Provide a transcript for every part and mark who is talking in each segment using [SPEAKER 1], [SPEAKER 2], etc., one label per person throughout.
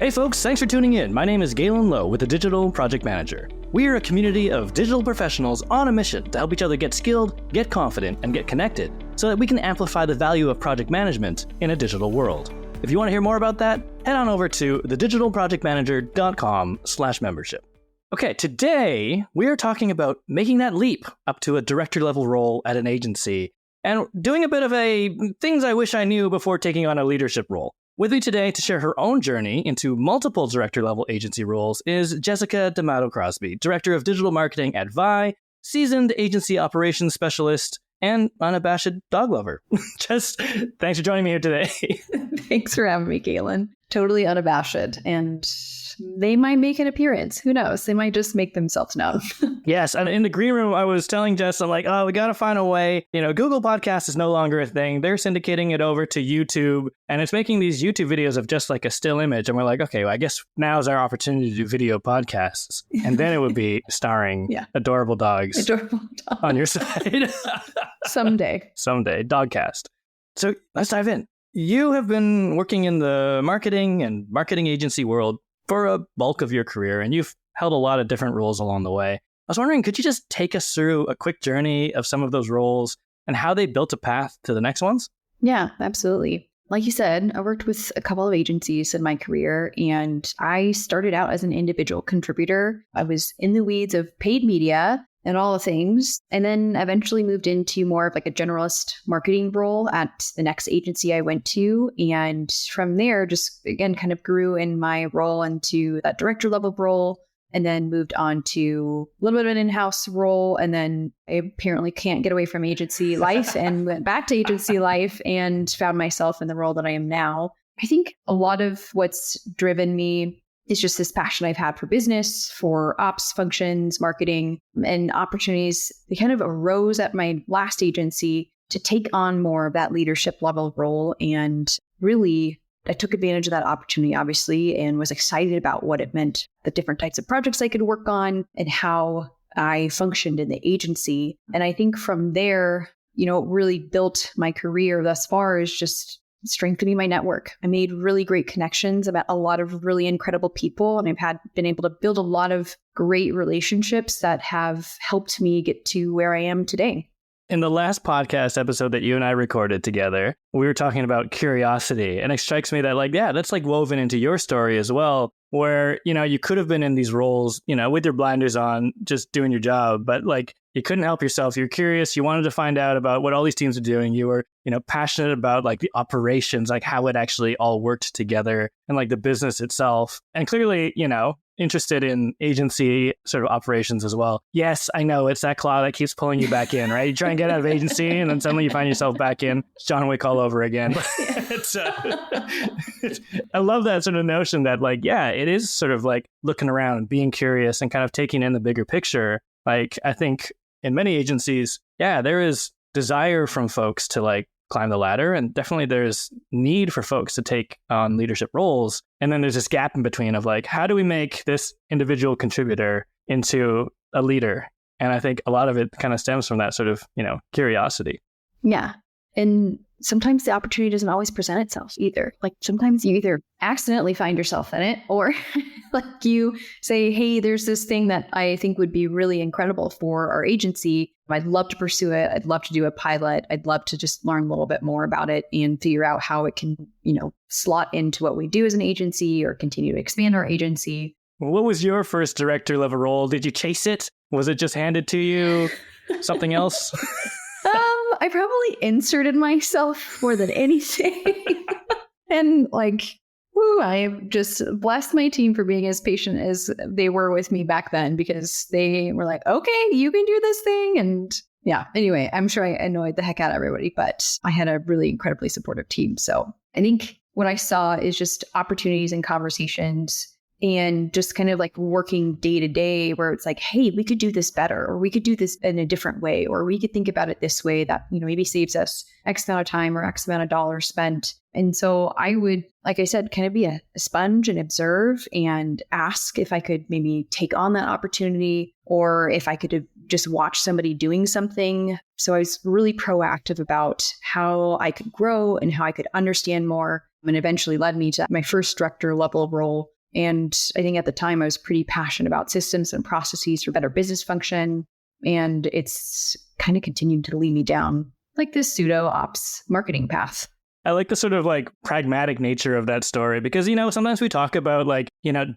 [SPEAKER 1] Hey folks, thanks for tuning in. My name is Galen Low with the Digital Project Manager. We are a community of digital professionals on a mission to help each other get skilled, get confident, and get connected so that we can amplify the value of project management in a digital world. If you want to hear more about that, head on over to thedigitalprojectmanager.com/membership. Okay, today we are talking about making that leap up to a director level role at an agency and doing a bit of a things I wish I knew before taking on a leadership role. With me today to share her own journey into multiple director-level agency roles is Jessica D'Amato Crosby, Director of Digital Marketing at Vi, seasoned agency operations specialist, and unabashed dog lover. Jess, thanks for joining me here today.
[SPEAKER 2] Thanks for having me, Galen. Totally unabashed. And they might make an appearance. Who knows? They might just make themselves known.
[SPEAKER 1] Yes. And in the green room, I was telling Jess, I'm like, oh, we got to find a way. Google Podcast is no longer a thing. They're syndicating it over to YouTube. And it's making these YouTube videos of just like a still image. And we're like, okay, well, I guess now's our opportunity to do video podcasts. And then it would be starring adorable dogs on your side.
[SPEAKER 2] Someday.
[SPEAKER 1] Dogcast. So let's dive in. You have been working in the marketing and marketing agency world for a bulk of your career, and you've held a lot of different roles along the way. I was wondering, could you just take us through a quick journey of some of those roles and how they built a path to the next ones?
[SPEAKER 2] Yeah, absolutely. Like you said, I worked with a couple of agencies in my career, and I started out as an individual contributor. I was in the weeds of paid media and all the things, and then eventually moved into more of like a generalist marketing role at the next agency I went to. And from there, just again, kind of grew in my role into that director level role, and then moved on to a little bit of an in-house role. And then I apparently can't get away from agency life and went back to agency life and found myself in the role that I am now. I think a lot of what's driven me is just this passion I've had for business, for ops functions, marketing, and opportunities. They kind of arose at my last agency to take on more of that leadership level role. And really, I took advantage of that opportunity, obviously, and was excited about what it meant, the different types of projects I could work on and how I functioned in the agency. And I think from there, it really built my career thus far is just strengthening my network. I made really great connections about a lot of really incredible people, and I've been able to build a lot of great relationships that have helped me get to where I am today.
[SPEAKER 1] In the last podcast episode that you and I recorded together, we were talking about curiosity, and it strikes me that that's woven into your story as well, where, you could have been in these roles, with your blinders on, just doing your job, but you couldn't help yourself. You're curious. You wanted to find out about what all these teams are doing. You were, passionate about the operations, how it actually all worked together and the business itself. And clearly, interested in agency sort of operations as well. Yes, I know it's that claw that keeps pulling you back in, right? You try and get out of agency and then suddenly you find yourself back in. It's John Wick all over again. I love that sort of notion that it is sort of looking around, being curious and kind of taking in the bigger picture. I think in many agencies, there is desire from folks to climb the ladder. And definitely there's need for folks to take on leadership roles. And then there's this gap in between of how do we make this individual contributor into a leader? And I think a lot of it kind of stems from that sort of, curiosity.
[SPEAKER 2] Yeah. And sometimes the opportunity doesn't always present itself either. Sometimes you either accidentally find yourself in it, or you say, hey, there's this thing that I think would be really incredible for our agency. I'd love to pursue it. I'd love to do a pilot. I'd love to just learn a little bit more about it and figure out how it can, slot into what we do as an agency or continue to expand our agency.
[SPEAKER 1] What was your first director level role? Did you chase it? Was it just handed to you? Something else?
[SPEAKER 2] I probably inserted myself more than anything. And I just blessed my team for being as patient as they were with me back then, because they were like, okay, you can do this thing. And anyway, I'm sure I annoyed the heck out of everybody, but I had a really incredibly supportive team. So I think what I saw is just opportunities and conversations and just kind of working day to day where it's hey, we could do this better, or we could do this in a different way, or we could think about it this way that, maybe saves us X amount of time or X amount of dollars spent. And so I would, like I said, kind of be a sponge and observe and ask if I could maybe take on that opportunity, or if I could just watch somebody doing something. So I was really proactive about how I could grow and how I could understand more and eventually led me to my first director level role. And I think at the time I was pretty passionate about systems and processes for better business function. And it's kind of continued to lead me down like this pseudo ops marketing path.
[SPEAKER 1] I like the sort of like pragmatic nature of that story because, sometimes we talk about like,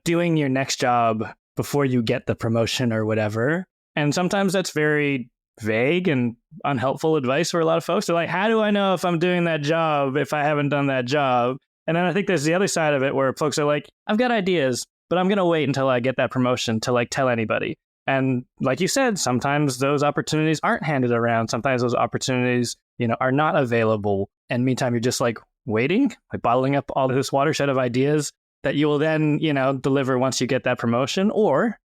[SPEAKER 1] doing your next job before you get the promotion or whatever. And sometimes that's very vague and unhelpful advice for a lot of folks. They're like, how do I know if I'm doing that job if I haven't done that job? And then I think there's the other side of it where folks are like, I've got ideas, but I'm going to wait until I get that promotion to like tell anybody. And like you said, sometimes those opportunities aren't handed around. Sometimes those opportunities, are not available. And meantime, you're just like waiting, like bottling up all this watershed of ideas that you will then, deliver once you get that promotion. Or,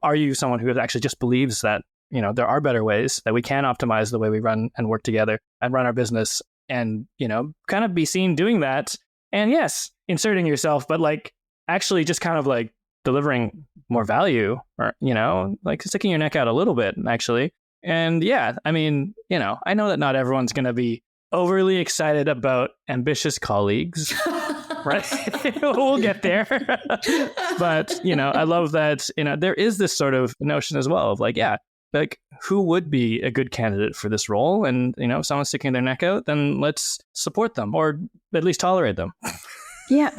[SPEAKER 1] are you someone who actually just believes that, there are better ways that we can optimize the way we run and work together and run our business and, kind of be seen doing that. And yes, inserting yourself, but like actually just kind of like delivering more value or, like sticking your neck out a little bit, actually. And yeah, I mean, I know that not everyone's going to be overly excited about ambitious colleagues, right? We'll get there. But, I love that, there is this sort of notion as well of like, yeah, like who would be a good candidate for this role? And, if someone's sticking their neck out, then let's support them or at least tolerate them.
[SPEAKER 2] Yeah.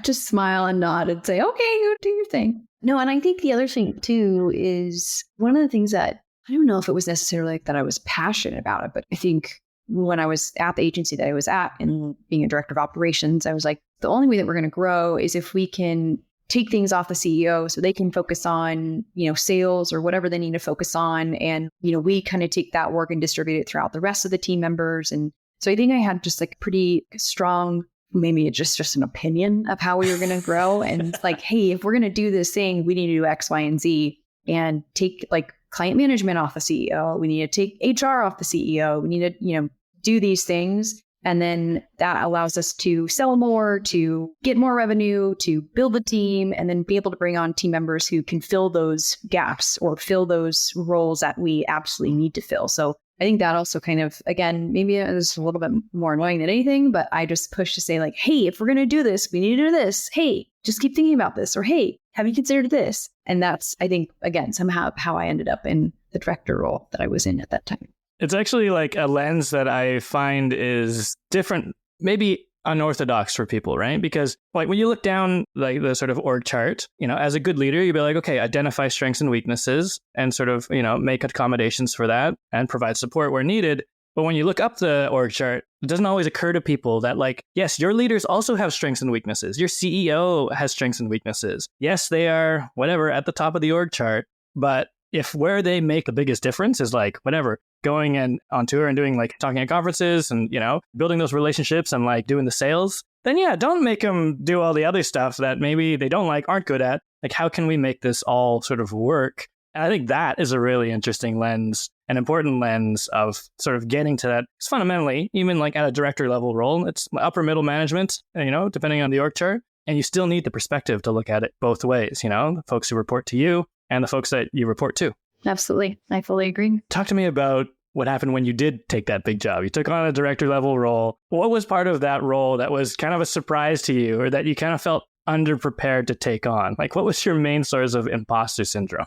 [SPEAKER 2] Just smile and nod and say, okay, you do your thing. No, and I think the other thing too is one of the things that I don't know if it was necessarily like that I was passionate about it, but I think when I was at the agency that I was at and being a director of operations, I was like, the only way that we're going to grow is if we can take things off the CEO so they can focus on, sales or whatever they need to focus on. And, we kind of take that work and distribute it throughout the rest of the team members. And so I think I had just like pretty strong, maybe it's just an opinion of how we were going to grow. And like, hey, if we're going to do this thing, we need to do X, Y, and Z and take like client management off the CEO. We need to take HR off the CEO. We need to, do these things. And then that allows us to sell more, to get more revenue, to build a team, and then be able to bring on team members who can fill those gaps or fill those roles that we absolutely need to fill. So I think that also kind of, again, maybe it was a little bit more annoying than anything, but I just pushed to say like, hey, if we're going to do this, we need to do this. Hey, just keep thinking about this. Or, hey, have you considered this? And that's, I think, again, somehow how I ended up in the director role that I was in at that time.
[SPEAKER 1] It's actually like a lens that I find is different, maybe unorthodox for people, right? Because like when you look down like the sort of org chart, as a good leader, you'd be like, okay, identify strengths and weaknesses and sort of, make accommodations for that and provide support where needed. But when you look up the org chart, it doesn't always occur to people that like, yes, your leaders also have strengths and weaknesses. Your CEO has strengths and weaknesses. Yes, they are whatever at the top of the org chart, but if where they make the biggest difference is like whatever, going and on tour and doing like talking at conferences and, building those relationships and like doing the sales, then yeah, don't make them do all the other stuff that maybe they don't like, aren't good at. Like, how can we make this all sort of work? And I think that is a really interesting lens, an important lens of sort of getting to that. It's fundamentally, even like at a director level role, it's upper middle management, depending on the org chart. And you still need the perspective to look at it both ways, the folks who report to you and the folks that you report to.
[SPEAKER 2] Absolutely. I fully agree.
[SPEAKER 1] Talk to me about what happened when you did take that big job. You took on a director level role. What was part of that role that was kind of a surprise to you or that you kind of felt underprepared to take on? Like, what was your main source of imposter syndrome?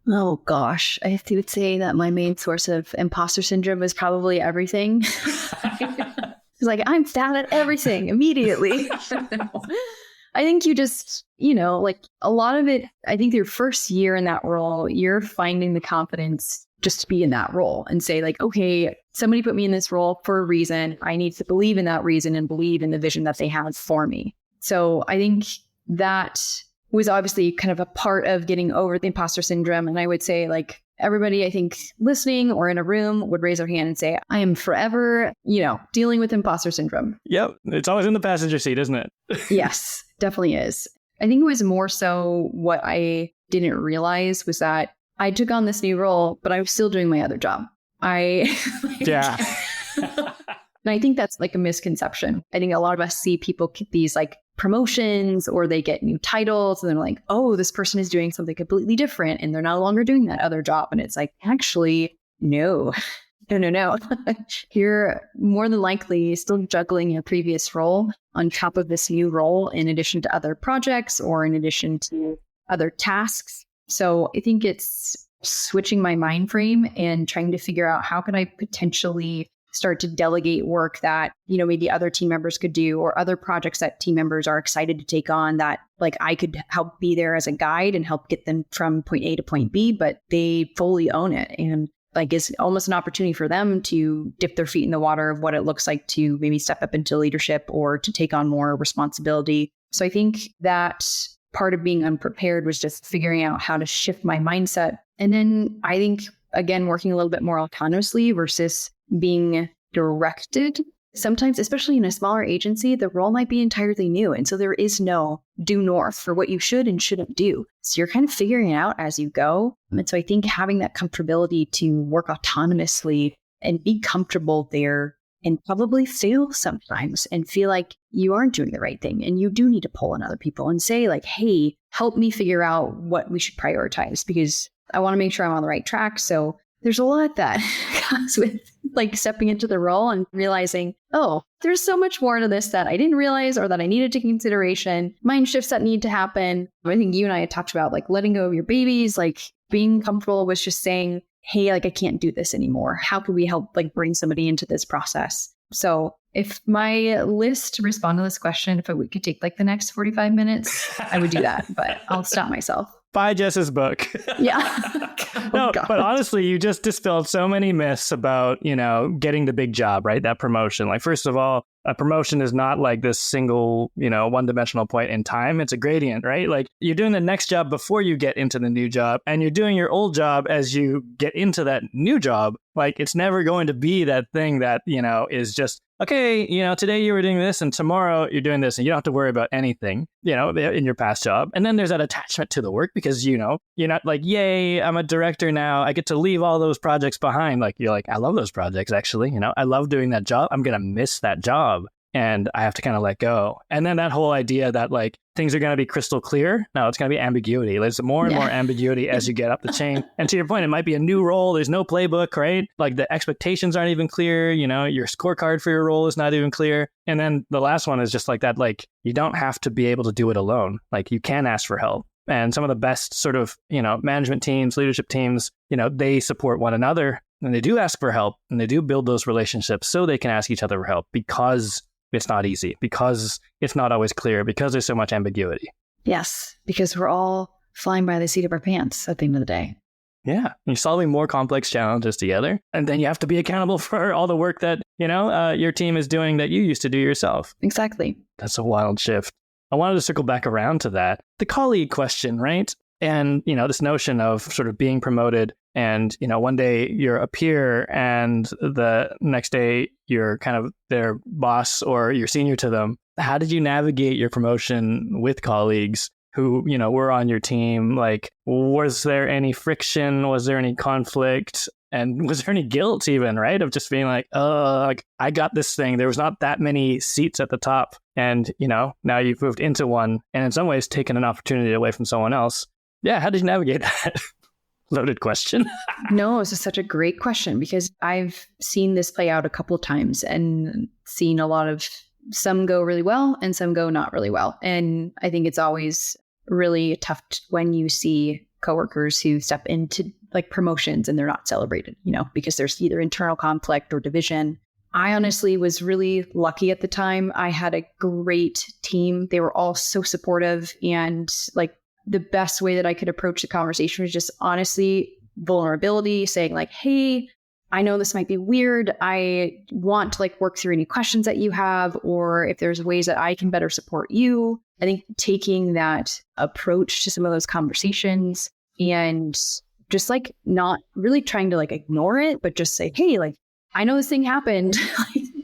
[SPEAKER 2] Oh, gosh. I would say that my main source of imposter syndrome was probably everything. It's like, I'm bad at everything immediately. I think you just, like a lot of it, I think your first year in that role, you're finding the confidence just to be in that role and say like, okay, somebody put me in this role for a reason. I need to believe in that reason and believe in the vision that they have for me. So I think that was obviously kind of a part of getting over the imposter syndrome. And I would say like everybody, I think listening or in a room would raise their hand and say, I am forever, dealing with imposter syndrome.
[SPEAKER 1] Yep. It's always in the passenger seat, isn't it?
[SPEAKER 2] Yes, definitely is. I think it was more so what I didn't realize was that I took on this new role, but I was still doing my other job.
[SPEAKER 1] Yeah.
[SPEAKER 2] And I think that's like a misconception. I think a lot of us see people get these like promotions or they get new titles and they're like, oh, this person is doing something completely different and they're no longer doing that other job. And it's like, actually, no, No. You're more than likely still juggling your previous role on top of this new role in addition to other projects or in addition to other tasks. So I think it's switching my mind frame and trying to figure out how can I potentially start to delegate work that, maybe other team members could do, or other projects that team members are excited to take on that like I could help be there as a guide and help get them from point A to point B, but they fully own it. And like it's almost an opportunity for them to dip their feet in the water of what it looks like to maybe step up into leadership or to take on more responsibility. So I think that part of being unprepared was just figuring out how to shift my mindset. And then I think, again, working a little bit more autonomously versus being directed. Sometimes, especially in a smaller agency, the role might be entirely new. And so there is no due north for what you should and shouldn't do. So you're kind of figuring it out as you go. And so I think having that comfortability to work autonomously and be comfortable there and probably fail sometimes and feel like you aren't doing the right thing. And you do need to pull in other people and say like, hey, help me figure out what we should prioritize because I want to make sure I'm on the right track. So there's a lot that comes with like stepping into the role and realizing, oh, there's so much more to this that I didn't realize or that I needed to consideration, mind shifts that need to happen. I think you and I had talked about like letting go of your babies, like being comfortable with just saying, hey, like I can't do this anymore. How can we help like bring somebody into this process? So if my list to respond to this question, if we could take like the next 45 minutes, I would do that, but I'll stop myself.
[SPEAKER 1] Buy Jess's book.
[SPEAKER 2] Yeah.
[SPEAKER 1] No, but honestly, you just dispelled so many myths about, getting the big job, right? That promotion. Like, first of all, a promotion is not like this single, one-dimensional point in time. It's a gradient, right? Like you're doing the next job before you get into the new job, and you're doing your old job as you get into that new job. Like it's never going to be that thing that, is just, okay, today you were doing this and tomorrow you're doing this and you don't have to worry about anything, in your past job. And then there's that attachment to the work because, you're not like, yay, I'm a director now. I get to leave all those projects behind. Like, you're like, I love those projects, actually. I love doing that job. I'm going to miss that job. And I have to kind of let go. And then that whole idea that like things are going to be crystal clear. No, it's going to be ambiguity. There's more and more ambiguity as you get up the chain. And to your point, it might be a new role. There's no playbook, right? Like the expectations aren't even clear. Your scorecard for your role is not even clear. And then the last one is just like that. Like you don't have to be able to do it alone. Like you can ask for help. And some of the best sort of, management teams, leadership teams, they support one another and they do ask for help and they do build those relationships so they can ask each other for help because it's not easy, because it's not always clear, because there's so much ambiguity.
[SPEAKER 2] Yes, because we're all flying by the seat of our pants at the end of the day.
[SPEAKER 1] Yeah, you're solving more complex challenges together. And then you have to be accountable for all the work that, your team is doing that you used to do yourself.
[SPEAKER 2] Exactly.
[SPEAKER 1] That's a wild shift. I wanted to circle back around to that. The colleague question, right? And, this notion of sort of being promoted and, one day you're a peer and the next day you're kind of their boss or you're senior to them. How did you navigate your promotion with colleagues who, were on your team? Like, was there any friction? Was there any conflict? And was there any guilt even, right? Of just being like, oh, like I got this thing. There was not that many seats at the top. And, now you've moved into one and in some ways taken an opportunity away from someone else. Yeah. How did you navigate that? Loaded question.
[SPEAKER 2] No, this is such a great question because I've seen this play out a couple of times and seen a lot of some go really well and some go not really well. And I think it's always really tough when you see coworkers who step into like promotions and they're not celebrated, because there's either internal conflict or division. I honestly was really lucky at the time. I had a great team. They were all so supportive, and like the best way that I could approach the conversation was just honestly vulnerability, saying like, hey, I know this might be weird. I want to like work through any questions that you have, or if there's ways that I can better support you. I think taking that approach to some of those conversations and just like not really trying to like ignore it, but just say, hey, like, I know this thing happened.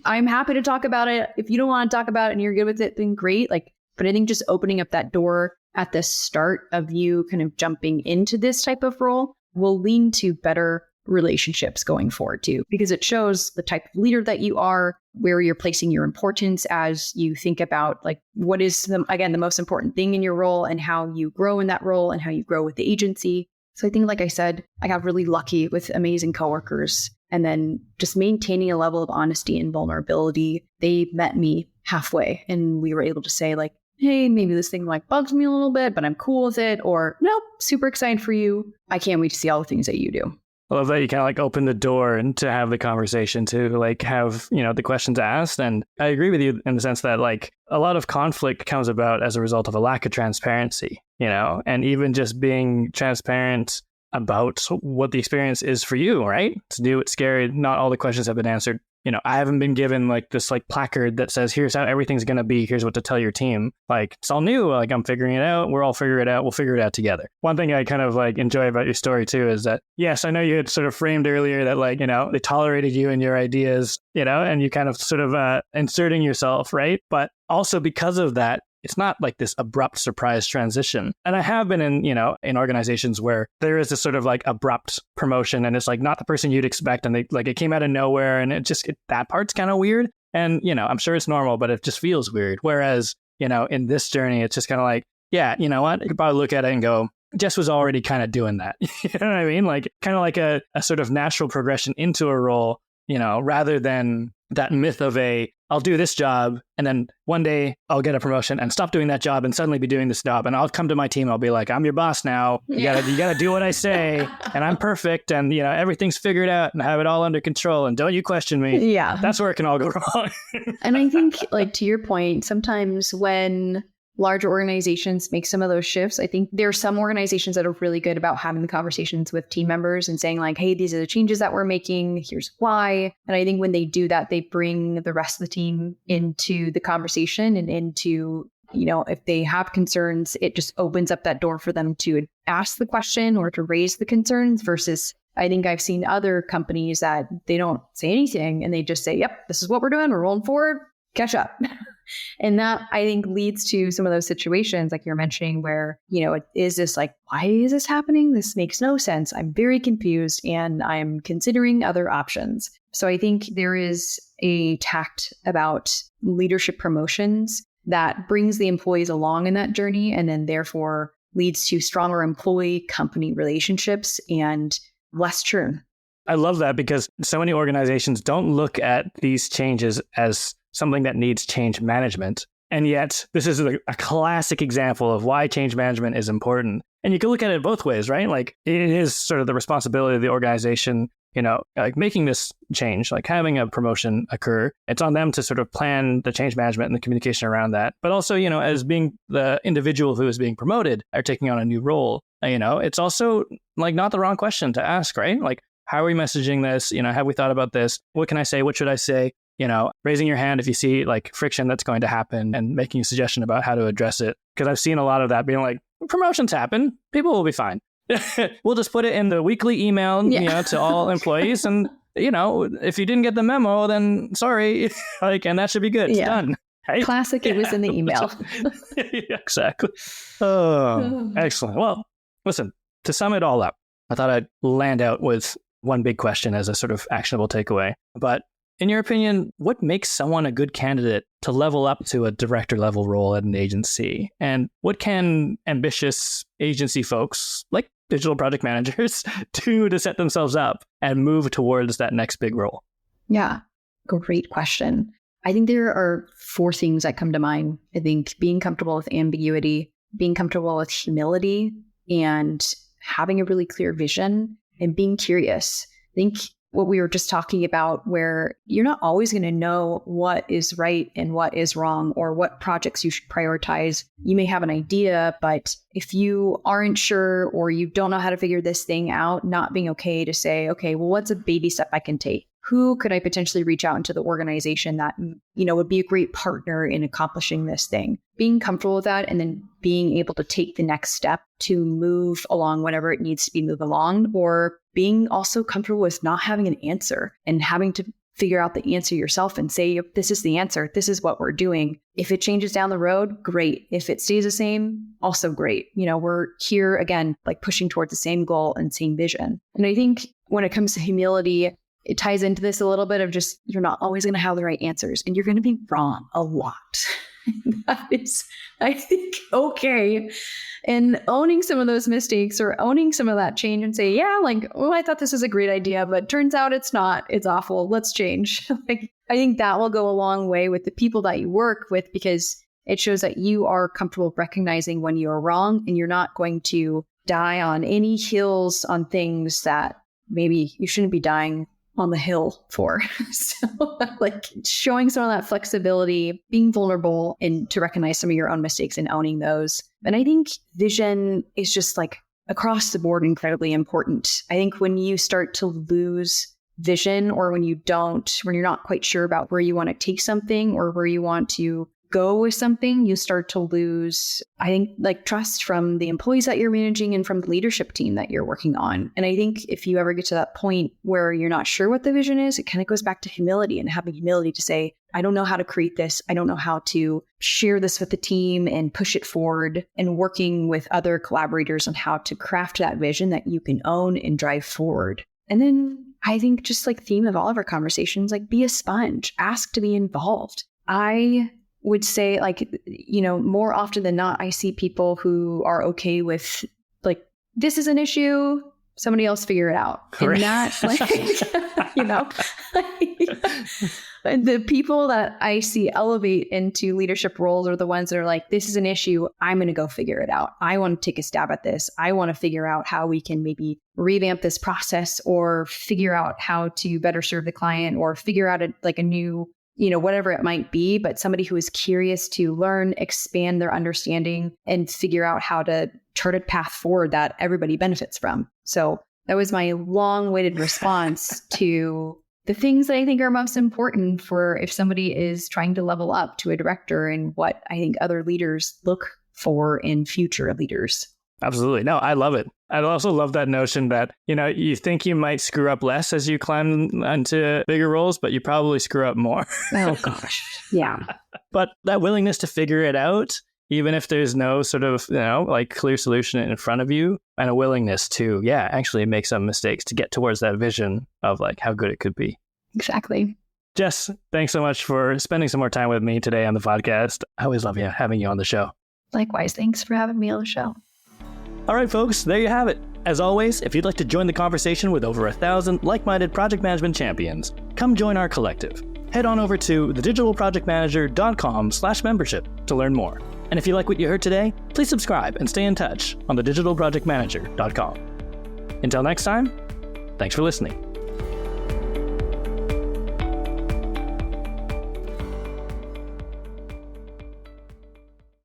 [SPEAKER 2] I'm happy to talk about it. If you don't want to talk about it and you're good with it, then great. Like, but I think just opening up that door at the start of you kind of jumping into this type of role will lead to better relationships going forward too, because it shows the type of leader that you are, where you're placing your importance as you think about like what is the most important thing in your role and how you grow in that role and how you grow with the agency. So I think, like I said, I got really lucky with amazing coworkers and then just maintaining a level of honesty and vulnerability. They met me halfway, and we were able to say like, hey, maybe this thing like bugs me a little bit, but I'm cool with it. Or nope, super excited for you. I can't wait to see all the things that you do.
[SPEAKER 1] I love that you kind of like open the door and to have the conversation, to like have, the questions asked. And I agree with you in the sense that like a lot of conflict comes about as a result of a lack of transparency, and even just being transparent about what the experience is for you, right? To do it's scary. Not all the questions have been answered. I haven't been given like this like placard that says, here's how everything's going to be. Here's what to tell your team. Like, it's all new. Like, I'm figuring it out. We're all figuring it out. We'll figure it out together. One thing I kind of like enjoy about your story too is that, yes, I know you had sort of framed earlier that like, they tolerated you and your ideas, and you kind of sort of inserting yourself, right? But also because of that, it's not like this abrupt surprise transition. And I have been in organizations where there is this sort of like abrupt promotion, and it's like not the person you'd expect. And it came out of nowhere, and that part's kind of weird. And, I'm sure it's normal, but it just feels weird. Whereas, in this journey, it's just kind of like, yeah, you know what? You could probably look at it and go, Jess was already kind of doing that. You know what I mean? Like kind of like a sort of natural progression into a role, rather than that myth of I'll do this job and then one day I'll get a promotion and stop doing that job and suddenly be doing this job. And I'll come to my team and I'll be like, I'm your boss now. You gotta do what I say, and I'm perfect, and everything's figured out and I have it all under control, and don't you question me.
[SPEAKER 2] Yeah.
[SPEAKER 1] That's where it can all go wrong.
[SPEAKER 2] And I think like to your point, sometimes when larger organizations make some of those shifts, I think there are some organizations that are really good about having the conversations with team members and saying like, hey, these are the changes that we're making. Here's why. And I think when they do that, they bring the rest of the team into the conversation and into, if they have concerns, it just opens up that door for them to ask the question or to raise the concerns versus I think I've seen other companies that they don't say anything and they just say, yep, this is what we're doing. We're rolling forward. Catch up. And that I think leads to some of those situations like you're mentioning where, it is this like, why is this happening? This makes no sense. I'm very confused and I'm considering other options. So I think there is a tact about leadership promotions that brings the employees along in that journey and then therefore leads to stronger employee company relationships and less churn.
[SPEAKER 1] I love that because so many organizations don't look at these changes as something that needs change management. And yet this is a classic example of why change management is important. And you can look at it both ways, right? Like it is sort of the responsibility of the organization, like making this change, like having a promotion occur. It's on them to sort of plan the change management and the communication around that. But also, as being the individual who is being promoted or taking on a new role, it's also like not the wrong question to ask, right? Like, how are we messaging this? Have we thought about this? What can I say? What should I say? Raising your hand if you see like friction that's going to happen and making a suggestion about how to address it. Because I've seen a lot of that being like, promotions happen. People will be fine. We'll just put it in the weekly email, to all employees. And, if you didn't get the memo, then sorry. And that should be good. It's done. Right?
[SPEAKER 2] Classic. It was in the email.
[SPEAKER 1] Exactly. Oh, excellent. Well, listen, to sum it all up, I thought I'd land out with one big question as a sort of actionable takeaway. But in your opinion, what makes someone a good candidate to level up to a director level role at an agency? And what can ambitious agency folks like digital project managers do to set themselves up and move towards that next big role?
[SPEAKER 2] Yeah, great question. I think there are 4 things that come to mind. I think being comfortable with ambiguity, being comfortable with humility, and having a really clear vision and being curious. I think what we were just talking about, where you're not always going to know what is right and what is wrong or what projects you should prioritize. You may have an idea, but if you aren't sure or you don't know how to figure this thing out, not being okay to say, okay, well, what's a baby step I can take? Who could I potentially reach out into the organization that, would be a great partner in accomplishing this thing? Being comfortable with that and then being able to take the next step to move along whatever it needs to be moved along, or being also comfortable with not having an answer and having to figure out the answer yourself and say, this is the answer. This is what we're doing. If it changes down the road, great. If it stays the same, also great. We're here again, like pushing towards the same goal and same vision. And I think when it comes to humility, it ties into this a little bit of just, you're not always going to have the right answers and you're going to be wrong a lot. That is, I think, okay. And owning some of those mistakes or owning some of that change and say, yeah, like, oh, I thought this was a great idea, but turns out it's not. It's awful. Let's change. Like, I think that will go a long way with the people that you work with, because it shows that you are comfortable recognizing when you're wrong and you're not going to die on any hills on things that maybe you shouldn't be dying on the hill for. So like showing some of that flexibility, being vulnerable, and to recognize some of your own mistakes and owning those. And I think vision is just like across the board incredibly important. I think when you start to lose vision, or when you're not quite sure about where you want to take something or where you want to go with something, you start to lose, I think, like trust from the employees that you're managing and from the leadership team that you're working on. And I think if you ever get to that point where you're not sure what the vision is, it kind of goes back to humility and having humility to say, I don't know how to create this. I don't know how to share this with the team and push it forward, and working with other collaborators on how to craft that vision that you can own and drive forward. And then I think just like theme of all of our conversations, like be a sponge, ask to be involved. I would say, like, more often than not, I see people who are okay with like, this is an issue, somebody else figure it out. And that, and the people that I see elevate into leadership roles are the ones that are like, this is an issue, I'm going to go figure it out. I want to take a stab at this. I want to figure out how we can maybe revamp this process, or figure out how to better serve the client, or figure out a new, whatever it might be, but somebody who is curious to learn, expand their understanding, and figure out how to chart a path forward that everybody benefits from. So that was my long-winded response to the things that I think are most important for if somebody is trying to level up to a director, and what I think other leaders look for in future leaders.
[SPEAKER 1] Absolutely. No, I love it. I also love that notion that, you think you might screw up less as you climb into bigger roles, but you probably screw up more.
[SPEAKER 2] Oh, gosh. Yeah.
[SPEAKER 1] But that willingness to figure it out, even if there's no sort of, clear solution in front of you, and a willingness to, actually make some mistakes to get towards that vision of like how good it could be.
[SPEAKER 2] Exactly.
[SPEAKER 1] Jess, thanks so much for spending some more time with me today on the podcast. I always love having you on the show.
[SPEAKER 2] Likewise. Thanks for having me on the show.
[SPEAKER 1] All right, folks, there you have it. As always, if you'd like to join the conversation with over 1,000 like-minded project management champions, come join our collective. Head on over to thedigitalprojectmanager.com/membership to learn more. And if you like what you heard today, please subscribe and stay in touch on thedigitalprojectmanager.com. Until next time, thanks for listening.